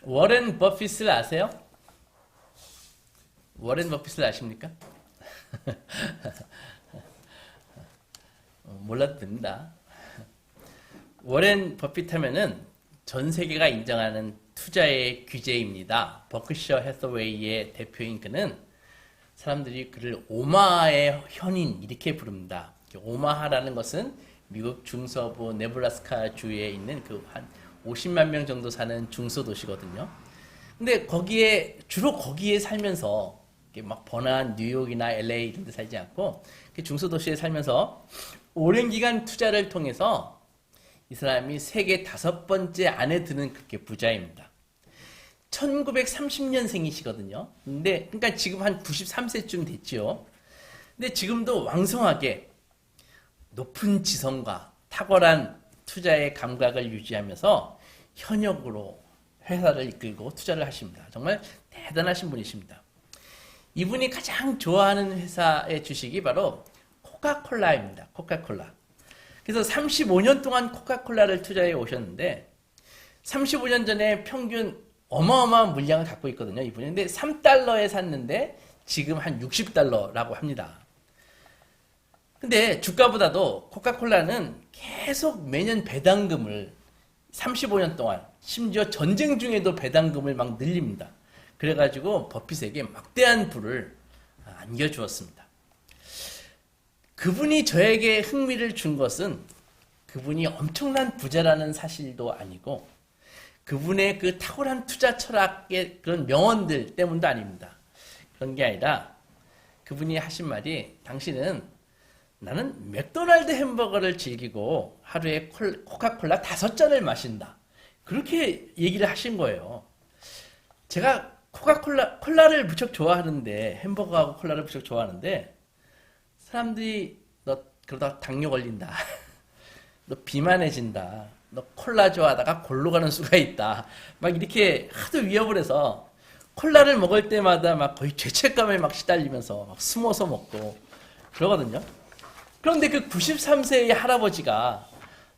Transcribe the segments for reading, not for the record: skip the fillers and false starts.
워렌 버핏을 아세요? 워렌 버핏을 아십니까? 몰라도 됩니다. 워렌 버핏 하면은 전 세계가 인정하는 투자의 귀재입니다. 버크셔 해서웨이의 대표인 그는 사람들이 그를 오마하의 현인 이렇게 부릅니다. 오마하라는 것은 미국 중서부 네브라스카 주에 있는 그 한 50만 명 정도 사는 중소도시거든요. 근데 주로 거기에 살면서 막 번화한 뉴욕이나 LA 이런 데 살지 않고 중소도시에 살면서 오랜 기간 투자를 통해서 이 사람이 세계 5번째 안에 드는 그렇게 부자입니다. 1930년생이시거든요. 그러니까 지금 한 93세쯤 됐죠. 근데 지금도 왕성하게 높은 지성과 탁월한 투자의 감각을 유지하면서 현역으로 회사를 이끌고 투자를 하십니다. 정말 대단하신 분이십니다. 이분이 가장 좋아하는 회사의 주식이 바로 코카콜라입니다. 코카콜라. 그래서 35년 동안 코카콜라를 투자해 오셨는데 35년 전에 평균 어마어마한 물량을 갖고 있거든요. 이분이. 근데 3달러에 샀는데 지금 한 60달러라고 합니다. 근데 주가보다도 코카콜라는 계속 매년 배당금을 35년 동안 심지어 전쟁 중에도 배당금을 막 늘립니다. 그래가지고 버핏에게 막대한 부를 안겨주었습니다. 그분이 저에게 흥미를 준 것은 그분이 엄청난 부자라는 사실도 아니고 그분의 그 탁월한 투자 철학의 그런 명언들 때문도 아닙니다. 그런 게 아니라 그분이 하신 말이 당신은 나는 맥도날드 햄버거를 즐기고 하루에 코카콜라 5잔을 마신다. 그렇게 얘기를 하신 거예요. 제가 콜라를 무척 좋아하는데 햄버거하고 콜라를 무척 좋아하는데 사람들이 너 그러다 당뇨 걸린다. 너 비만해진다. 너 콜라 좋아하다가 골로 가는 수가 있다. 막 이렇게 하도 위협을 해서 콜라를 먹을 때마다 막 거의 죄책감에 막 시달리면서 막 숨어서 먹고 그러거든요. 그런데 그 93세의 할아버지가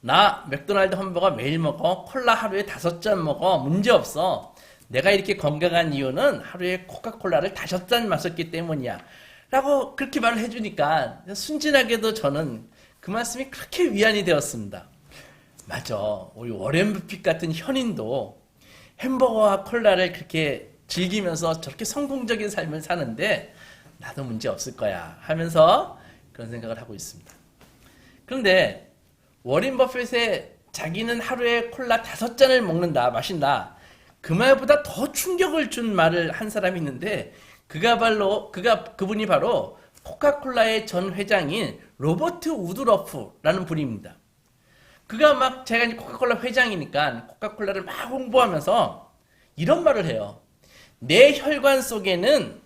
나 맥도날드 햄버거 매일 먹어. 콜라 하루에 5잔 먹어. 문제없어. 내가 이렇게 건강한 이유는 하루에 코카콜라를 5잔 마셨기 때문이야. 라고 그렇게 말을 해주니까 순진하게도 저는 그 말씀이 그렇게 위안이 되었습니다. 맞아. 우리 워렌 버핏 같은 현인도 햄버거와 콜라를 그렇게 즐기면서 저렇게 성공적인 삶을 사는데 나도 문제 없을 거야 하면서 그런 생각을 하고 있습니다. 그런데 워렌 버핏의 자기는 하루에 콜라 5잔을 먹는다, 마신다. 그 말보다 더 충격을 준 말을 한 사람이 있는데 그분이 바로 코카콜라의 전 회장인 로버트 우드러프라는 분입니다. 그가 막 제가 이제 코카콜라 회장이니까 코카콜라를 막 홍보하면서 이런 말을 해요. 내 혈관 속에는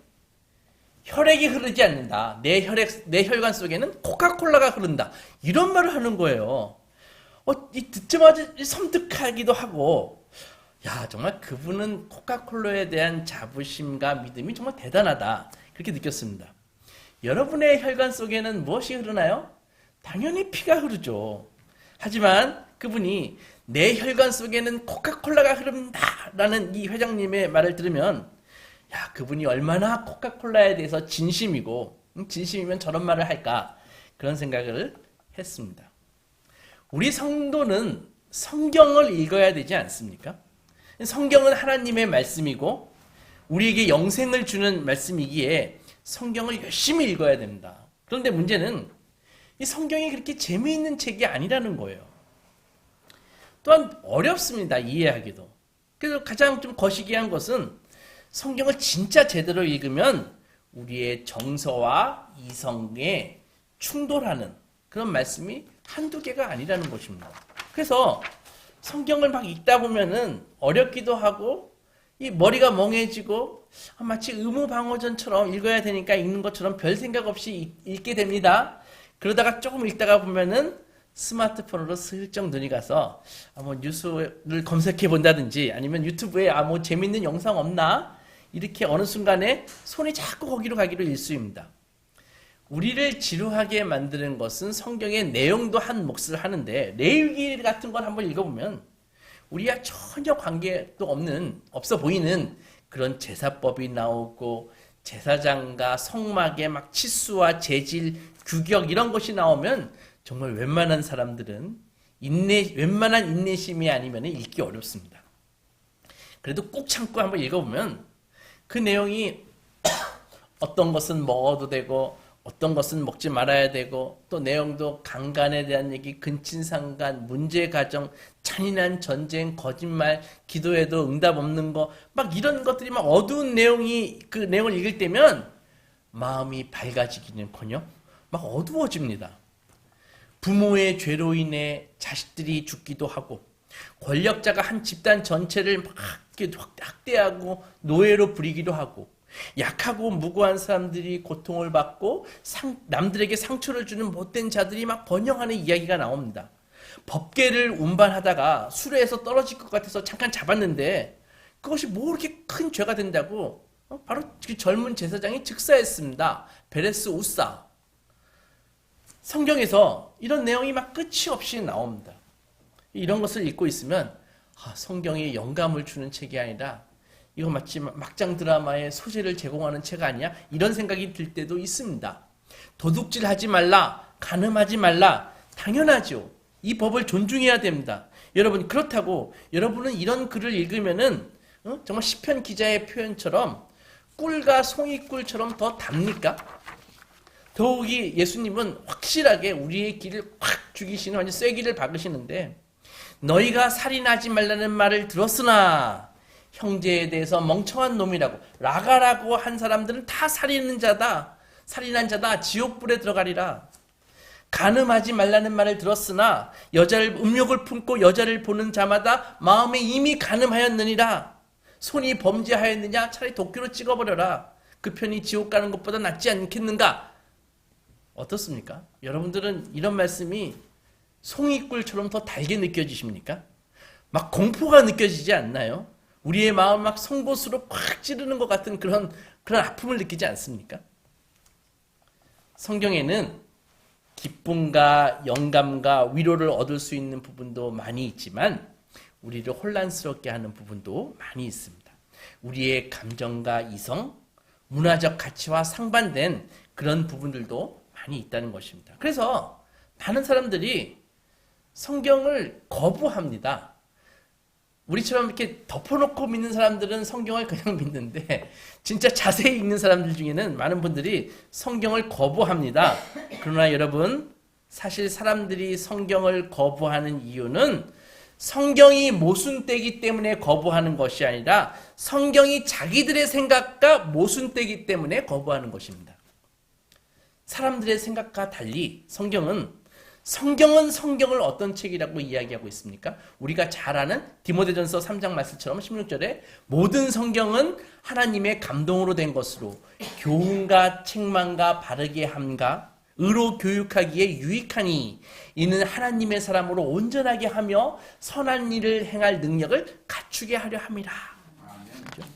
혈액이 흐르지 않는다. 내 혈관 속에는 코카콜라가 흐른다. 이런 말을 하는 거예요. 듣자마자 섬뜩하기도 하고, 야, 정말 그분은 코카콜라에 대한 자부심과 믿음이 정말 대단하다. 그렇게 느꼈습니다. 여러분의 혈관 속에는 무엇이 흐르나요? 당연히 피가 흐르죠. 하지만 그분이 내 혈관 속에는 코카콜라가 흐른다라는 이 회장님의 말을 들으면 야, 그분이 얼마나 코카콜라에 대해서 진심이면 저런 말을 할까 그런 생각을 했습니다. 우리 성도는 성경을 읽어야 되지 않습니까? 성경은 하나님의 말씀이고 우리에게 영생을 주는 말씀이기에 성경을 열심히 읽어야 됩니다. 그런데 문제는 이 성경이 그렇게 재미있는 책이 아니라는 거예요. 또한 어렵습니다. 이해하기도. 그래서 가장 좀 거시기한 것은 성경을 진짜 제대로 읽으면 우리의 정서와 이성에 충돌하는 그런 말씀이 한두 개가 아니라는 것입니다. 그래서 성경을 막 읽다 보면은 어렵기도 하고 이 머리가 멍해지고 마치 의무방어전처럼 읽어야 되니까 읽는 것처럼 별 생각 없이 읽게 됩니다. 그러다가 조금 읽다가 보면은 스마트폰으로 슬쩍 눈이 가서 뭐 뉴스를 검색해 본다든지 아니면 유튜브에 뭐 재밌는 영상 없나? 이렇게 어느 순간에 손이 자꾸 거기로 가기로 일쑤입니다. 우리를 지루하게 만드는 것은 성경의 내용도 한 몫을 하는데 레위기 같은 걸 한번 읽어보면 우리와 전혀 관계도 없어 보이는 그런 제사법이 나오고 제사장과 성막에 막 치수와 재질, 규격 이런 것이 나오면 정말 웬만한 사람들은 웬만한 인내심이 아니면 읽기 어렵습니다. 그래도 꾹 참고 한번 읽어보면 그 내용이 어떤 것은 먹어도 되고 어떤 것은 먹지 말아야 되고 또 내용도 강간에 대한 얘기, 근친상간, 문제가정, 잔인한 전쟁, 거짓말, 기도해도 응답 없는 거 막 이런 것들이 막 어두운 내용이 그 내용을 읽을 때면 마음이 밝아지기는커녕 막 어두워집니다. 부모의 죄로 인해 자식들이 죽기도 하고 권력자가 한 집단 전체를 막 학대하고 노예로 부리기도 하고 약하고 무고한 사람들이 고통을 받고 남들에게 상처를 주는 못된 자들이 막 번영하는 이야기가 나옵니다. 법궤를 운반하다가 수레에서 떨어질 것 같아서 잠깐 잡았는데 그것이 뭐 이렇게 큰 죄가 된다고 바로 그 젊은 제사장이 즉사했습니다. 베레스 우사. 성경에서 이런 내용이 막 끝이 없이 나옵니다. 이런 것을 읽고 있으면 성경이 영감을 주는 책이 아니라 이거 마치 막장 드라마의 소재를 제공하는 책 아니야? 이런 생각이 들 때도 있습니다. 도둑질하지 말라, 간음하지 말라, 당연하죠. 이 법을 존중해야 됩니다. 여러분 그렇다고 여러분은 이런 글을 읽으면은 정말 시편 기자의 표현처럼 꿀과 송이꿀처럼 더 답니까? 더욱이 예수님은 확실하게 우리의 길을 확 죽이시는 완전 쐐기를 박으시는데 너희가 살인하지 말라는 말을 들었으나 형제에 대해서 멍청한 놈이라고 라가라고 한 사람들은 다 살인한 자다 지옥불에 들어가리라. 간음하지 말라는 말을 들었으나 음욕을 품고 여자를 보는 자마다 마음에 이미 간음하였느니라. 손이 범죄하였느냐 차라리 도끼로 찍어버려라. 그 편이 지옥 가는 것보다 낫지 않겠는가. 어떻습니까? 여러분들은 이런 말씀이 송이꿀처럼 더 달게 느껴지십니까? 막 공포가 느껴지지 않나요? 우리의 마음 막 송곳으로 팍 찌르는 것 같은 그런 아픔을 느끼지 않습니까? 성경에는 기쁨과 영감과 위로를 얻을 수 있는 부분도 많이 있지만 우리를 혼란스럽게 하는 부분도 많이 있습니다. 우리의 감정과 이성, 문화적 가치와 상반된 그런 부분들도 많이 있다는 것입니다. 그래서 많은 사람들이 성경을 거부합니다. 우리처럼 이렇게 덮어놓고 믿는 사람들은 성경을 그냥 믿는데 진짜 자세히 읽는 사람들 중에는 많은 분들이 성경을 거부합니다. 그러나 여러분 사실 사람들이 성경을 거부하는 이유는 성경이 모순되기 때문에 거부하는 것이 아니라 성경이 자기들의 생각과 모순되기 때문에 거부하는 것입니다. 사람들의 생각과 달리 성경을 어떤 책이라고 이야기하고 있습니까? 우리가 잘 아는 디모데전서 3장 말씀처럼 16절에 모든 성경은 하나님의 감동으로 된 것으로 교훈과 책망과 바르게 함과 의로 교육하기에 유익하니 이는 하나님의 사람으로 온전하게 하며 선한 일을 행할 능력을 갖추게 하려 함이라. 그렇죠?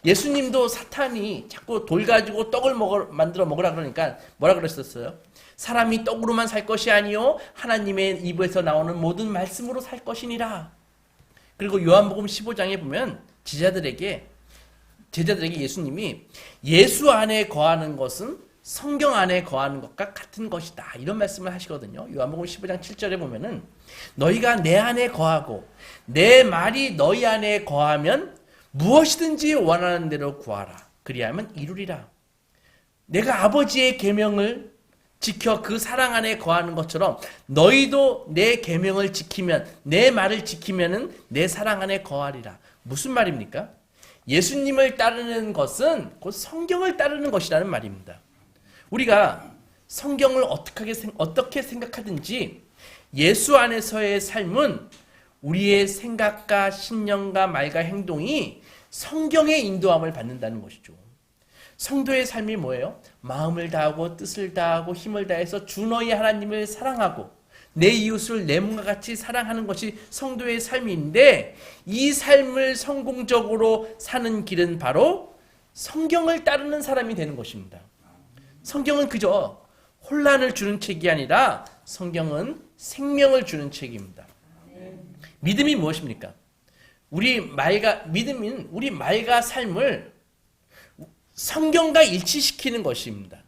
예수님도 사탄이 자꾸 돌 가지고 떡을 만들어 먹으라 그러니까 뭐라 그랬었어요? 사람이 떡으로만 살 것이 아니요 하나님의 입에서 나오는 모든 말씀으로 살 것이니라. 그리고 요한복음 15장에 보면 제자들에게 예수님이 예수 안에 거하는 것은 성경 안에 거하는 것과 같은 것이다. 이런 말씀을 하시거든요. 요한복음 15장 7절에 보면은 너희가 내 안에 거하고 내 말이 너희 안에 거하면 무엇이든지 원하는 대로 구하라. 그리하면 이루리라. 내가 아버지의 계명을 지켜 그 사랑 안에 거하는 것처럼 너희도 내 계명을 지키면 내 말을 지키면은 내 사랑 안에 거하리라. 무슨 말입니까? 예수님을 따르는 것은 곧 성경을 따르는 것이라는 말입니다. 우리가 성경을 어떻게 생각하든지 예수 안에서의 삶은 우리의 생각과 신념과 말과 행동이 성경의 인도함을 받는다는 것이죠. 성도의 삶이 뭐예요? 마음을 다하고 뜻을 다하고 힘을 다해서 주 너희 하나님을 사랑하고 내 이웃을 내 몸과 같이 사랑하는 것이 성도의 삶인데 이 삶을 성공적으로 사는 길은 바로 성경을 따르는 사람이 되는 것입니다. 성경은 그저 혼란을 주는 책이 아니라 성경은 생명을 주는 책입니다. 믿음이 무엇입니까? 믿음은 우리 말과 삶을 성경과 일치시키는 것입니다.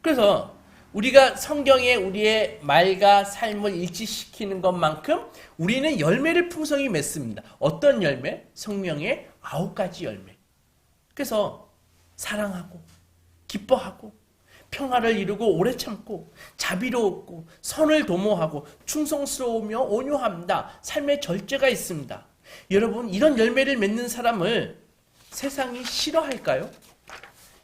그래서 우리가 성경에 우리의 말과 삶을 일치시키는 것만큼 우리는 열매를 풍성히 맺습니다. 어떤 열매? 성령의 9가지 열매. 그래서 사랑하고 기뻐하고 평화를 이루고 오래 참고 자비로웠고 선을 도모하고 충성스러우며 온유합니다. 삶의 절제가 있습니다. 여러분, 이런 열매를 맺는 사람을 세상이 싫어할까요?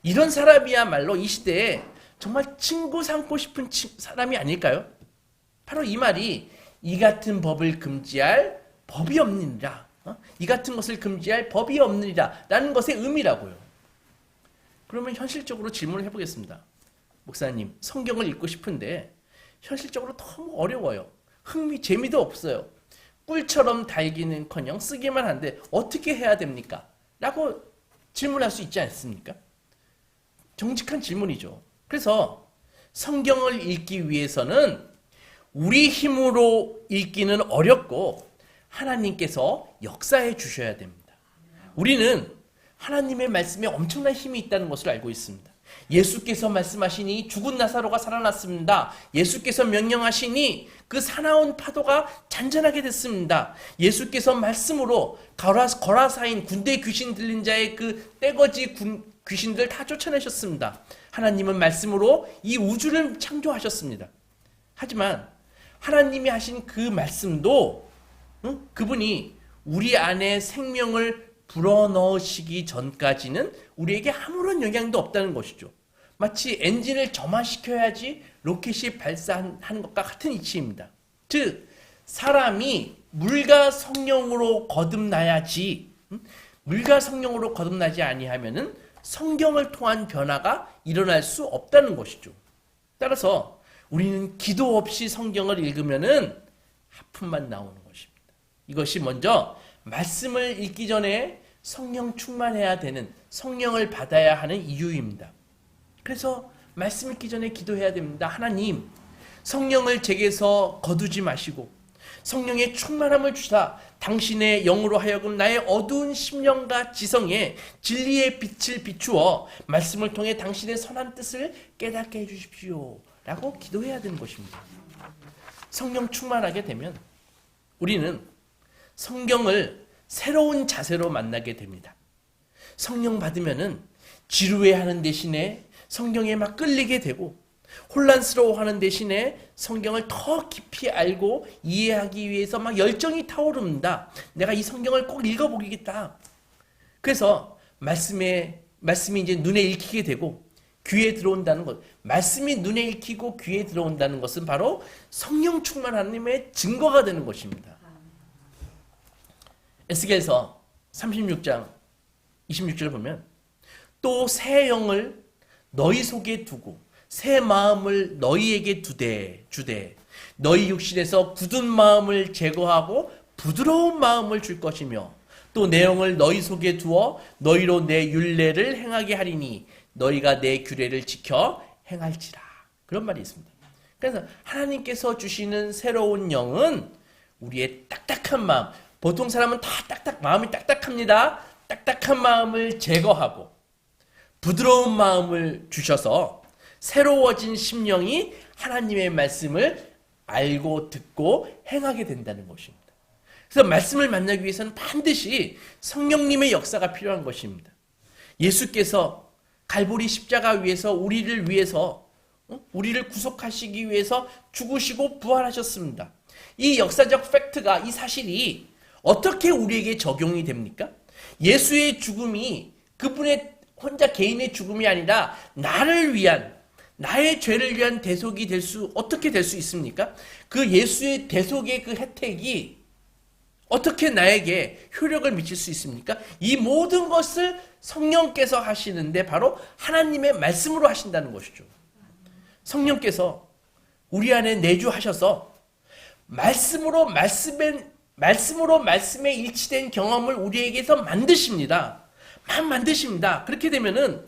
이런 사람이야말로 이 시대에 정말 친구 삼고 싶은 사람이 아닐까요? 바로 이 말이 이 같은 법을 금지할 법이 없느니라. 이 같은 것을 금지할 법이 없느니라 라는 것의 의미라고요. 그러면 현실적으로 질문을 해보겠습니다. 목사님, 성경을 읽고 싶은데 현실적으로 너무 어려워요. 재미도 없어요. 꿀처럼 달기는커녕 쓰기만 한데 어떻게 해야 됩니까? 라고 질문할 수 있지 않습니까? 정직한 질문이죠. 그래서 성경을 읽기 위해서는 우리 힘으로 읽기는 어렵고 하나님께서 역사해 주셔야 됩니다. 우리는 하나님의 말씀에 엄청난 힘이 있다는 것을 알고 있습니다. 예수께서 말씀하시니 죽은 나사로가 살아났습니다. 예수께서 명령하시니 그 사나운 파도가 잔잔하게 됐습니다. 예수께서 말씀으로 거라사인 군대 귀신 들린 자의 그 떼거지 귀신들 다 쫓아내셨습니다. 하나님은 말씀으로 이 우주를 창조하셨습니다. 하지만 하나님이 하신 그 말씀도 그분이 우리 안에 생명을 불어넣으시기 전까지는 우리에게 아무런 영향도 없다는 것이죠. 마치 엔진을 점화시켜야지 로켓이 발사하는 것과 같은 이치입니다. 즉, 사람이 물과 성령으로 거듭나야지, 물과 성령으로 거듭나지 아니하면은 성경을 통한 변화가 일어날 수 없다는 것이죠. 따라서 우리는 기도 없이 성경을 읽으면은 하품만 나오는 것입니다. 이것이 먼저 말씀을 읽기 전에 성령 충만해야 되는, 성령을 받아야 하는 이유입니다. 그래서 말씀 읽기 전에 기도해야 됩니다. 하나님, 성령을 제게서 거두지 마시고 성령의 충만함을 주사 당신의 영으로 하여금 나의 어두운 심령과 지성에 진리의 빛을 비추어 말씀을 통해 당신의 선한 뜻을 깨닫게 해주십시오 라고 기도해야 되는 것입니다. 성령 충만하게 되면 우리는 성경을 새로운 자세로 만나게 됩니다. 성령 받으면은 지루해하는 대신에 성경에 막 끌리게 되고, 혼란스러워하는 대신에 성경을 더 깊이 알고 이해하기 위해서 막 열정이 타오릅니다. 내가 이 성경을 꼭 읽어보겠다. 그래서 말씀이 이제 눈에 익히게 되고 귀에 들어온다는 것, 말씀이 눈에 익히고 귀에 들어온다는 것은 바로 성령 충만 하나님의 증거가 되는 것입니다. 에스겔서 36장 26절을 보면 또 새 영을 너희 속에 두고 새 마음을 너희에게 주되 너희 육신에서 굳은 마음을 제거하고 부드러운 마음을 줄 것이며 또 내 영을 너희 속에 두어 너희로 내 율례를 행하게 하리니 너희가 내 규례를 지켜 행할지라. 그런 말이 있습니다. 그래서 하나님께서 주시는 새로운 영은 우리의 딱딱한 마음, 보통 사람은 다 마음이 딱딱합니다. 딱딱한 마음을 제거하고 부드러운 마음을 주셔서 새로워진 심령이 하나님의 말씀을 알고 듣고 행하게 된다는 것입니다. 그래서 말씀을 만나기 위해서는 반드시 성령님의 역사가 필요한 것입니다. 예수께서 갈보리 십자가 위에서 우리를 구속하시기 위해서 죽으시고 부활하셨습니다. 이 역사적 팩트가, 이 사실이 어떻게 우리에게 적용이 됩니까? 예수의 죽음이 그분의 혼자 개인의 죽음이 아니라 나를 위한, 나의 죄를 위한 대속이 어떻게 될 수 있습니까? 그 예수의 대속의 그 혜택이 어떻게 나에게 효력을 미칠 수 있습니까? 이 모든 것을 성령께서 하시는데 바로 하나님의 말씀으로 하신다는 것이죠. 성령께서 우리 안에 내주하셔서 말씀에 일치된 경험을 우리에게서 만드십니다. 그렇게 되면은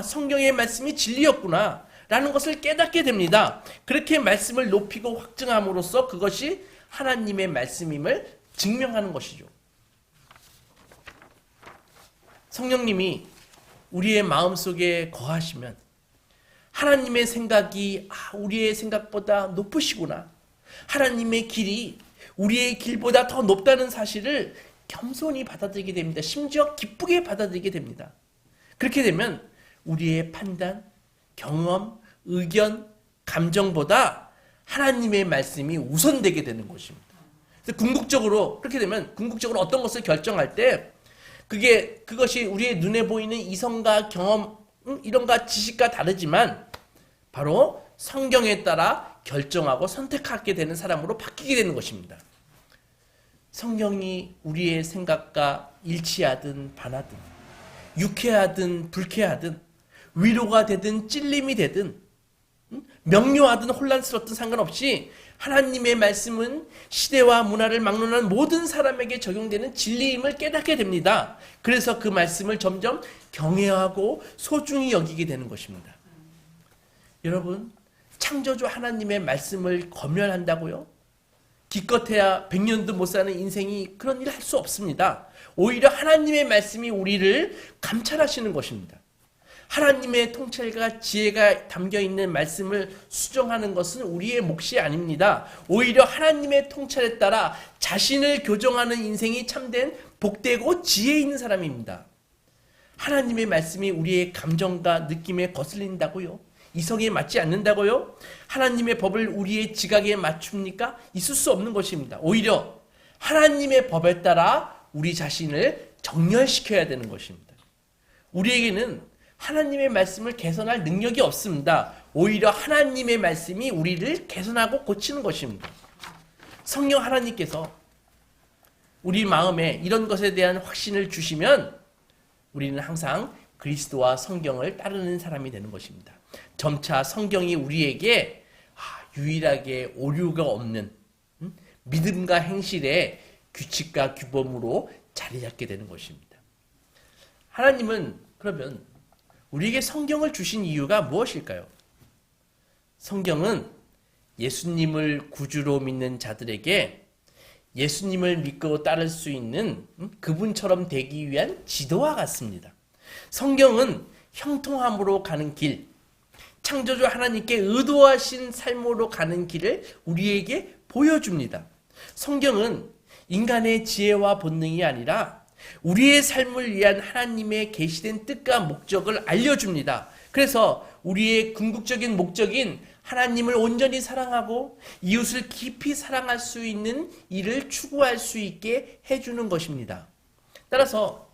성경의 말씀이 진리였구나 라는 것을 깨닫게 됩니다. 그렇게 말씀을 높이고 확증함으로써 그것이 하나님의 말씀임을 증명하는 것이죠. 성령님이 우리의 마음속에 거하시면 하나님의 생각이 우리의 생각보다 높으시구나. 하나님의 길이 우리의 길보다 더 높다는 사실을 겸손히 받아들이게 됩니다. 심지어 기쁘게 받아들이게 됩니다. 그렇게 되면 우리의 판단, 경험, 의견, 감정보다 하나님의 말씀이 우선되게 되는 것입니다. 그래서 궁극적으로 그렇게 되면 궁극적으로 어떤 것을 결정할 때 그것이 우리의 눈에 보이는 이성과 경험 이런 것 지식과 다르지만 바로 성경에 따라 결정하고 선택하게 되는 사람으로 바뀌게 되는 것입니다. 성경이 우리의 생각과 일치하든 반하든 유쾌하든 불쾌하든 위로가 되든 찔림이 되든 명료하든 혼란스럽든 상관없이 하나님의 말씀은 시대와 문화를 막론한 모든 사람에게 적용되는 진리임을 깨닫게 됩니다. 그래서 그 말씀을 점점 경외하고 소중히 여기게 되는 것입니다. 여러분, 창조주 하나님의 말씀을 검열한다고요? 기껏해야 100년도 못 사는 인생이 그런 일을 할 수 없습니다. 오히려 하나님의 말씀이 우리를 감찰하시는 것입니다. 하나님의 통찰과 지혜가 담겨있는 말씀을 수정하는 것은 우리의 몫이 아닙니다. 오히려 하나님의 통찰에 따라 자신을 교정하는 인생이 참된 복되고 지혜 있는 사람입니다. 하나님의 말씀이 우리의 감정과 느낌에 거슬린다고요? 이성에 맞지 않는다고요? 하나님의 법을 우리의 지각에 맞춥니까? 있을 수 없는 것입니다. 오히려 하나님의 법에 따라 우리 자신을 정렬시켜야 되는 것입니다. 우리에게는 하나님의 말씀을 개선할 능력이 없습니다. 오히려 하나님의 말씀이 우리를 개선하고 고치는 것입니다. 성령 하나님께서 우리 마음에 이런 것에 대한 확신을 주시면 우리는 항상 그리스도와 성경을 따르는 사람이 되는 것입니다. 점차 성경이 우리에게 유일하게 오류가 없는 믿음과 행실의 규칙과 규범으로 자리 잡게 되는 것입니다. 하나님은 그러면 우리에게 성경을 주신 이유가 무엇일까요? 성경은 예수님을 구주로 믿는 자들에게 예수님을 믿고 따를 수 있는 그분처럼 되기 위한 지도와 같습니다. 성경은 형통함으로 가는 길, 창조주 하나님께 의도하신 삶으로 가는 길을 우리에게 보여줍니다. 성경은 인간의 지혜와 본능이 아니라 우리의 삶을 위한 하나님의 계시된 뜻과 목적을 알려줍니다. 그래서 우리의 궁극적인 목적인 하나님을 온전히 사랑하고 이웃을 깊이 사랑할 수 있는 일을 추구할 수 있게 해주는 것입니다. 따라서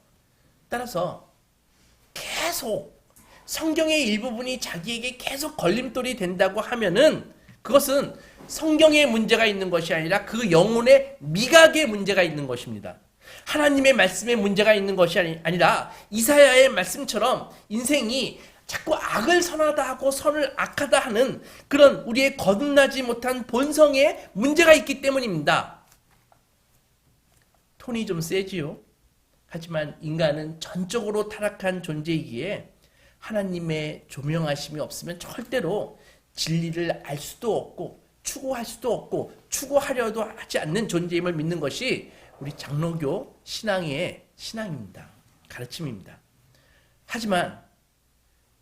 계속 성경의 일부분이 자기에게 계속 걸림돌이 된다고 하면은 그것은 성경에 문제가 있는 것이 아니라 그 영혼의 미각에 문제가 있는 것입니다. 하나님의 말씀에 문제가 있는 것이 아니라 이사야의 말씀처럼 인생이 자꾸 악을 선하다 하고 선을 악하다 하는 그런 우리의 거듭나지 못한 본성에 문제가 있기 때문입니다. 톤이 좀 세지요. 하지만 인간은 전적으로 타락한 존재이기에 하나님의 조명하심이 없으면 절대로 진리를 알 수도 없고 추구할 수도 없고 추구하려도 하지 않는 존재임을 믿는 것이 우리 장로교 신앙의 신앙입니다. 가르침입니다. 하지만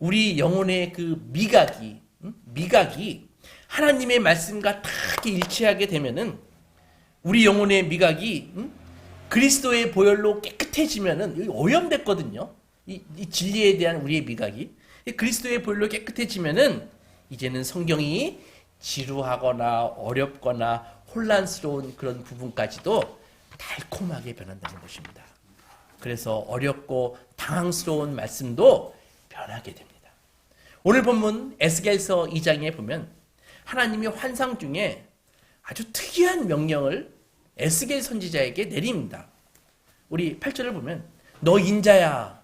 우리 영혼의 그 미각이 하나님의 말씀과 다 일치하게 되면은 우리 영혼의 미각이 그리스도의 보혈로 깨끗해지면은 여기 오염됐거든요. 이 진리에 대한 우리의 미각이 그리스도의 보혈로 깨끗해지면은 이제는 성경이 지루하거나 어렵거나 혼란스러운 그런 부분까지도 달콤하게 변한다는 것입니다. 그래서 어렵고 당황스러운 말씀도 변하게 됩니다. 오늘 본문 에스겔서 2장에 보면 하나님이 환상 중에 아주 특이한 명령을 에스겔 선지자에게 내립니다. 우리 8절을 보면 너 인자야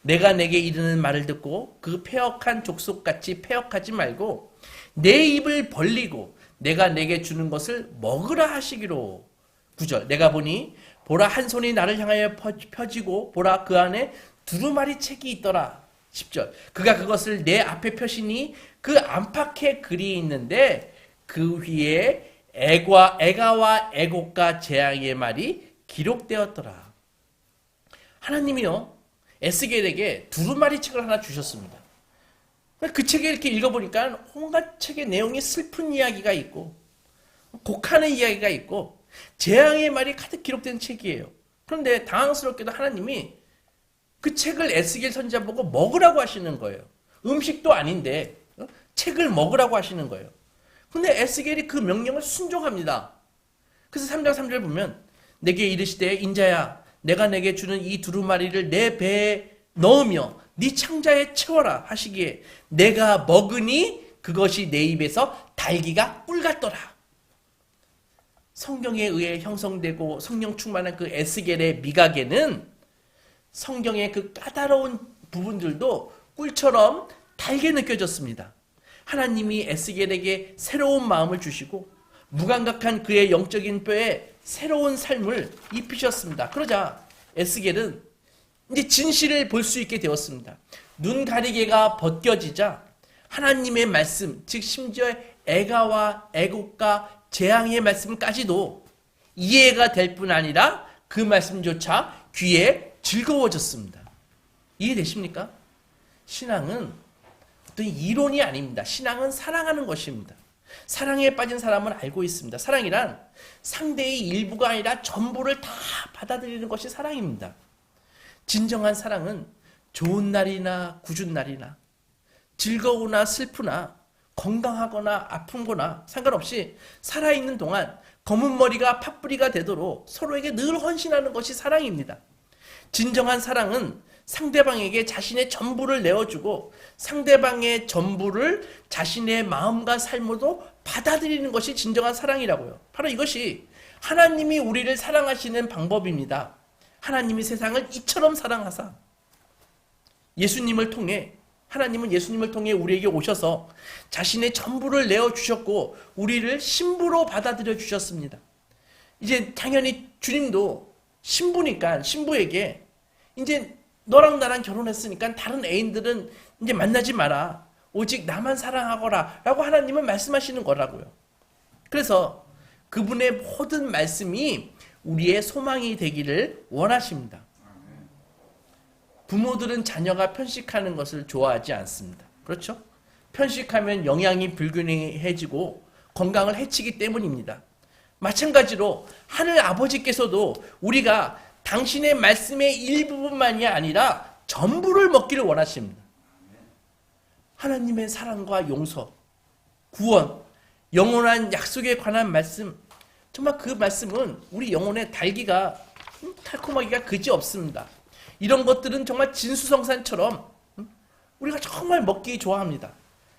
내가 내게 이르는 말을 듣고 그 패역한 족속같이 패역하지 말고 내 입을 벌리고 내가 내게 주는 것을 먹으라 하시기로. 9절 내가 보니 보라 한 손이 나를 향하여 펴지고 보라 그 안에 두루마리 책이 있더라. 10절 그가 그것을 내 앞에 펴시니 그 안팎에 글이 있는데 그 위에 애가와 애곡과 재앙의 말이 기록되었더라. 하나님이요, 에스겔에게 두루마리 책을 하나 주셨습니다. 그 책을 이렇게 읽어보니까 온갖 책의 내용이 슬픈 이야기가 있고 곡하는 이야기가 있고 재앙의 말이 가득 기록된 책이에요. 그런데 당황스럽게도 하나님이 그 책을 에스겔 선지자 보고 먹으라고 하시는 거예요. 음식도 아닌데 책을 먹으라고 하시는 거예요. 근데 에스겔이 그 명령을 순종합니다. 그래서 3장 3절 보면 내게 이르시되 인자야 내가 내게 주는 이 두루마리를 내 배에 넣으며 네 창자에 채워라 하시기에 내가 먹으니 그것이 내 입에서 달기가 꿀 같더라. 성경에 의해 형성되고 성령 충만한 그 에스겔의 미각에는 성경의 그 까다로운 부분들도 꿀처럼 달게 느껴졌습니다. 하나님이 에스겔에게 새로운 마음을 주시고 무감각한 그의 영적인 뼈에 새로운 삶을 입히셨습니다. 그러자 에스겔은 이제 진실을 볼 수 있게 되었습니다. 눈 가리개가 벗겨지자 하나님의 말씀, 즉 심지어 애가와 애곡과 재앙의 말씀까지도 이해가 될 뿐 아니라 그 말씀조차 귀에 즐거워졌습니다. 이해되십니까? 신앙은 어떤 이론이 아닙니다. 신앙은 사랑하는 것입니다. 사랑에 빠진 사람은 알고 있습니다. 사랑이란 상대의 일부가 아니라 전부를 다 받아들이는 것이 사랑입니다. 진정한 사랑은 좋은 날이나 굳은 날이나 즐거우나 슬프나 건강하거나 아픈거나 상관없이 살아있는 동안 검은 머리가 팥뿌리가 되도록 서로에게 늘 헌신하는 것이 사랑입니다. 진정한 사랑은 상대방에게 자신의 전부를 내어주고 상대방의 전부를 자신의 마음과 삶으로 받아들이는 것이 진정한 사랑이라고요. 바로 이것이 하나님이 우리를 사랑하시는 방법입니다. 하나님이 세상을 이처럼 사랑하사 하나님은 예수님을 통해 우리에게 오셔서 자신의 전부를 내어주셨고 우리를 신부로 받아들여 주셨습니다. 이제 당연히 주님도 신부니까 신부에게 이제 너랑 나랑 결혼했으니까 다른 애인들은 이제 만나지 마라. 오직 나만 사랑하거라 라고 하나님은 말씀하시는 거라고요. 그래서 그분의 모든 말씀이 우리의 소망이 되기를 원하십니다. 부모들은 자녀가 편식하는 것을 좋아하지 않습니다. 그렇죠? 편식하면 영양이 불균형해지고 건강을 해치기 때문입니다. 마찬가지로 하늘 아버지께서도 우리가 당신의 말씀의 일부분만이 아니라 전부를 먹기를 원하십니다. 하나님의 사랑과 용서, 구원, 영원한 약속에 관한 말씀, 정말 그 말씀은 우리 영혼의 달기가 달콤하기가 그지없습니다. 이런 것들은 정말 진수성찬처럼 우리가 정말 먹기 좋아합니다.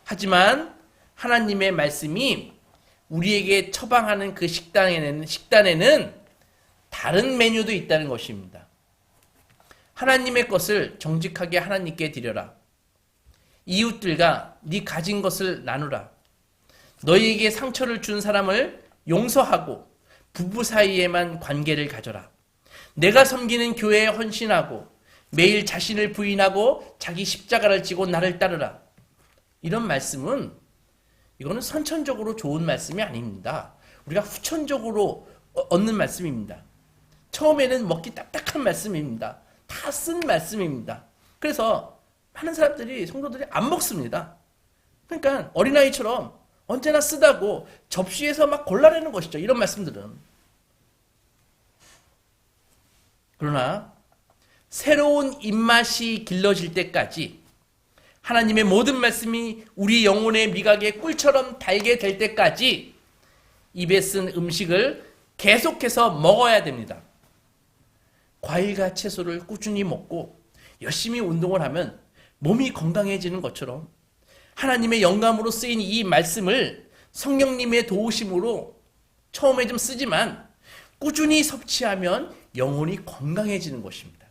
하지만 하나님의 말씀이 우리에게 처방하는 그 식단에는 다른 메뉴도 있다는 것입니다. 하나님의 것을 정직하게 하나님께 드려라. 이웃들과 네 가진 것을 나누라. 너희에게 상처를 준 사람을 용서하고 부부 사이에만 관계를 가져라. 내가 섬기는 교회에 헌신하고 매일 자신을 부인하고 자기 십자가를 지고 나를 따르라. 이런 말씀은 이거는 선천적으로 좋은 말씀이 아닙니다. 우리가 후천적으로 얻는 말씀입니다. 처음에는 먹기 딱딱한 말씀입니다. 다 쓴 말씀입니다. 그래서 많은 사람들이, 성도들이 안 먹습니다. 그러니까 어린아이처럼 언제나 쓰다고 접시에서 막 골라내는 것이죠. 이런 말씀들은. 그러나 새로운 입맛이 길러질 때까지 하나님의 모든 말씀이 우리 영혼의 미각에 꿀처럼 달게 될 때까지 입에 쓴 음식을 계속해서 먹어야 됩니다. 과일과 채소를 꾸준히 먹고 열심히 운동을 하면 몸이 건강해지는 것처럼 하나님의 영감으로 쓰인 이 말씀을 성령님의 도우심으로 처음에 좀 쓰지만 꾸준히 섭취하면 영혼이 건강해지는 것입니다.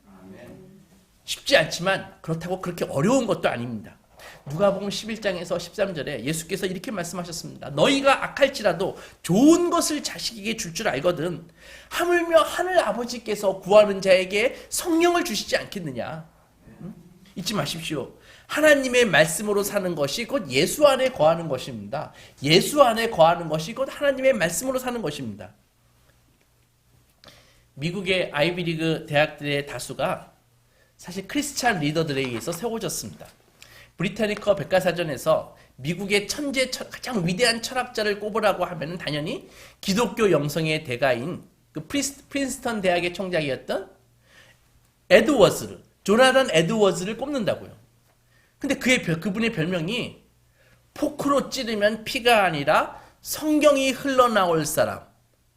쉽지 않지만 그렇다고 그렇게 어려운 것도 아닙니다. 누가복음 11장에서 13절에 예수께서 이렇게 말씀하셨습니다. 너희가 악할지라도 좋은 것을 자식에게 줄 줄 알거든 하물며 하늘 아버지께서 구하는 자에게 성령을 주시지 않겠느냐. 잊지 마십시오. 하나님의 말씀으로 사는 것이 곧 예수 안에 거하는 것입니다. 예수 안에 거하는 것이 곧 하나님의 말씀으로 사는 것입니다. 미국의 아이비리그 대학들의 다수가 사실 크리스찬 리더들에 의해서 세워졌습니다. 브리타니커 백과사전에서 미국의 천재 가장 위대한 철학자를 꼽으라고 하면 당연히 기독교 영성의 대가인 그 프린스턴 대학의 총장이었던 조나단 에드워즈를 꼽는다고요. 근데 그분의 별명이 포크로 찌르면 피가 아니라 성경이 흘러나올 사람.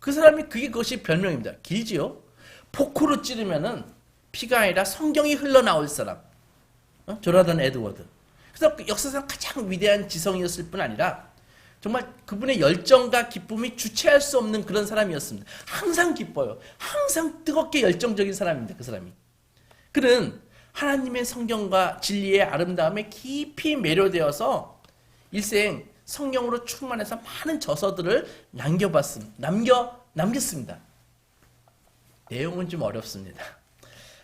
그것이 별명입니다. 길지요? 포크로 찌르면은 피가 아니라 성경이 흘러나올 사람. 조나단 에드워드. 그래서 역사상 가장 위대한 지성이었을 뿐 아니라 정말 그분의 열정과 기쁨이 주체할 수 없는 그런 사람이었습니다. 항상 기뻐요. 항상 뜨겁게 열정적인 사람입니다. 그 사람이. 그는 하나님의 성경과 진리의 아름다움에 깊이 매료되어서 일생 성경으로 충만해서 많은 저서들을 남겼습니다. 내용은 좀 어렵습니다.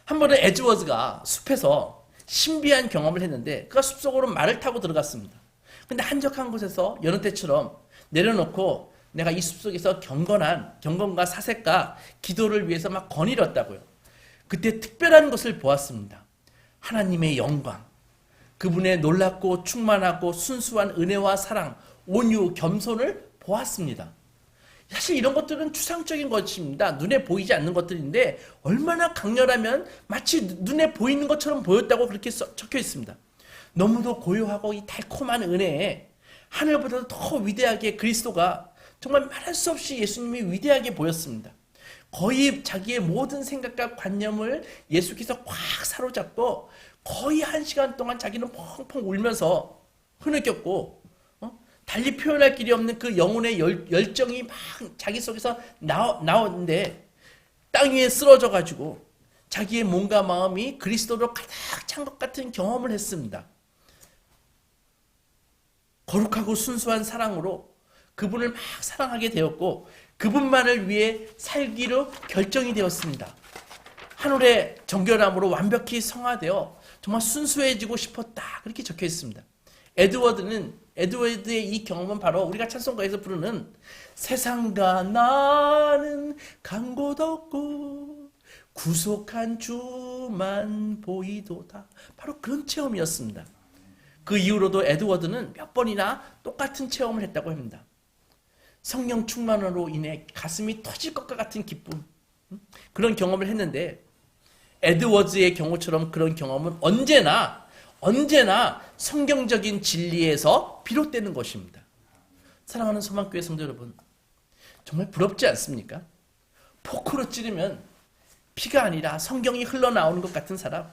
한 번은 에드워즈가 숲에서 신비한 경험을 했는데 그가 숲속으로 말을 타고 들어갔습니다. 근데 한적한 곳에서 여느 때처럼 내려놓고 내가 이 숲속에서 경건과 사색과 기도를 위해서 막 거닐었다고요. 그때 특별한 것을 보았습니다. 하나님의 영광, 그분의 놀랍고 충만하고 순수한 은혜와 사랑, 온유, 겸손을 보았습니다. 사실 이런 것들은 추상적인 것입니다. 눈에 보이지 않는 것들인데 얼마나 강렬하면 마치 눈에 보이는 것처럼 보였다고 그렇게 적혀 있습니다. 너무도 고요하고 이 달콤한 은혜에 하늘보다도 더 위대하게 그리스도가 정말 말할 수 없이 예수님이 위대하게 보였습니다. 거의 자기의 모든 생각과 관념을 예수께서 꽉 사로잡고 거의 1시간 동안 자기는 펑펑 울면서 흐느꼈고 달리 표현할 길이 없는 그 영혼의 열정이 막 자기 속에서 나오는데 땅 위에 쓰러져 가지고 자기의 몸과 마음이 그리스도로 가득 찬 것 같은 경험을 했습니다. 거룩하고 순수한 사랑으로 그분을 막 사랑하게 되었고 그분만을 위해 살기로 결정이 되었습니다. 하늘의 정결함으로 완벽히 성화되어 정말 순수해지고 싶었다. 그렇게 적혀 있습니다. 에드워드의 이 경험은 바로 우리가 찬송가에서 부르는 세상과 나는 간 곳 없고 구속한 주만 보이도다. 바로 그런 체험이었습니다. 그 이후로도 에드워드는 몇 번이나 똑같은 체험을 했다고 합니다. 성령 충만으로 인해 가슴이 터질 것과 같은 기쁨, 그런 경험을 했는데 에드워즈의 경우처럼 그런 경험은 언제나 성경적인 진리에서 비롯되는 것입니다. 사랑하는 소망교회 성도 여러분, 정말 부럽지 않습니까? 포크로 찌르면 피가 아니라 성경이 흘러나오는 것 같은 사람,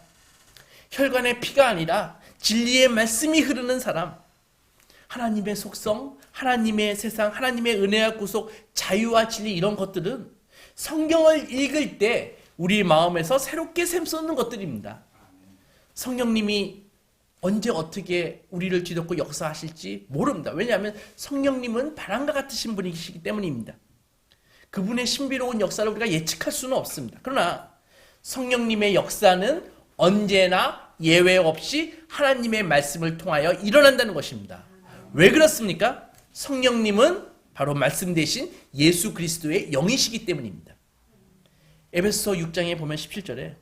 혈관에 피가 아니라 진리의 말씀이 흐르는 사람, 하나님의 속성, 하나님의 세상, 하나님의 은혜와 구속, 자유와 진리, 이런 것들은 성경을 읽을 때 우리 마음에서 새롭게 샘솟는 것들입니다. 성령님이 언제 어떻게 우리를 뒤덮고 역사하실지 모릅니다. 왜냐하면 성령님은 바람과 같으신 분이시기 때문입니다. 그분의 신비로운 역사를 우리가 예측할 수는 없습니다. 그러나 성령님의 역사는 언제나 예외 없이 하나님의 말씀을 통하여 일어난다는 것입니다. 왜 그렇습니까? 성령님은 바로 말씀 대신 예수 그리스도의 영이시기 때문입니다. 에베소서 6장에 보면 17절에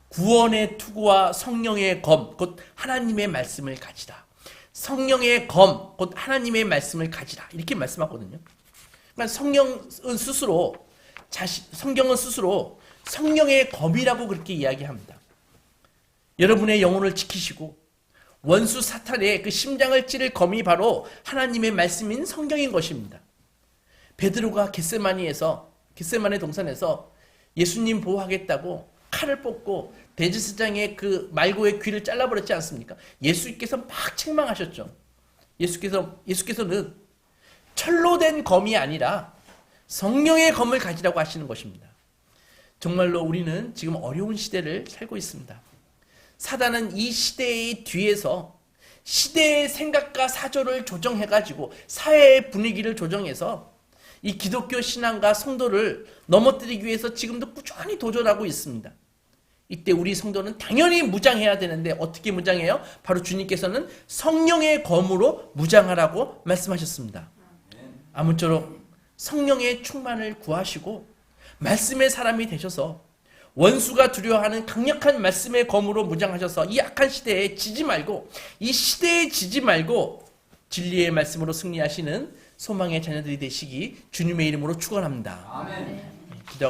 구원의 투구와 성령의 검, 곧 하나님의 말씀을 가지라. 성령의 검, 곧 하나님의 말씀을 가지라. 이렇게 말씀하거든요. 그러니까 성경은 스스로 성령의 검이라고 그렇게 이야기합니다. 여러분의 영혼을 지키시고 원수 사탄의 그 심장을 찌를 검이 바로 하나님의 말씀인 성경인 것입니다. 베드로가 겟세마네 동산에서 예수님 보호하겠다고 칼을 뽑고 대제사장의 그 말고의 귀를 잘라버렸지 않습니까? 예수께서 막 책망하셨죠. 예수께서는 철로 된 검이 아니라 성령의 검을 가지라고 하시는 것입니다. 정말로 우리는 지금 어려운 시대를 살고 있습니다. 사단은 이 시대의 뒤에서 시대의 생각과 사조를 조정해가지고 사회의 분위기를 조정해서 이 기독교 신앙과 성도를 넘어뜨리기 위해서 지금도 꾸준히 도전하고 있습니다. 이때 우리 성도는 당연히 무장해야 되는데 어떻게 무장해요? 바로 주님께서는 성령의 검으로 무장하라고 말씀하셨습니다. 아무쪼록 성령의 충만을 구하시고 말씀의 사람이 되셔서 원수가 두려워하는 강력한 말씀의 검으로 무장하셔서 이 악한 시대에 지지 말고, 이 시대에 지지 말고 진리의 말씀으로 승리하시는 소망의 자녀들이 되시기 주님의 이름으로 축원합니다. 아멘. 기도하고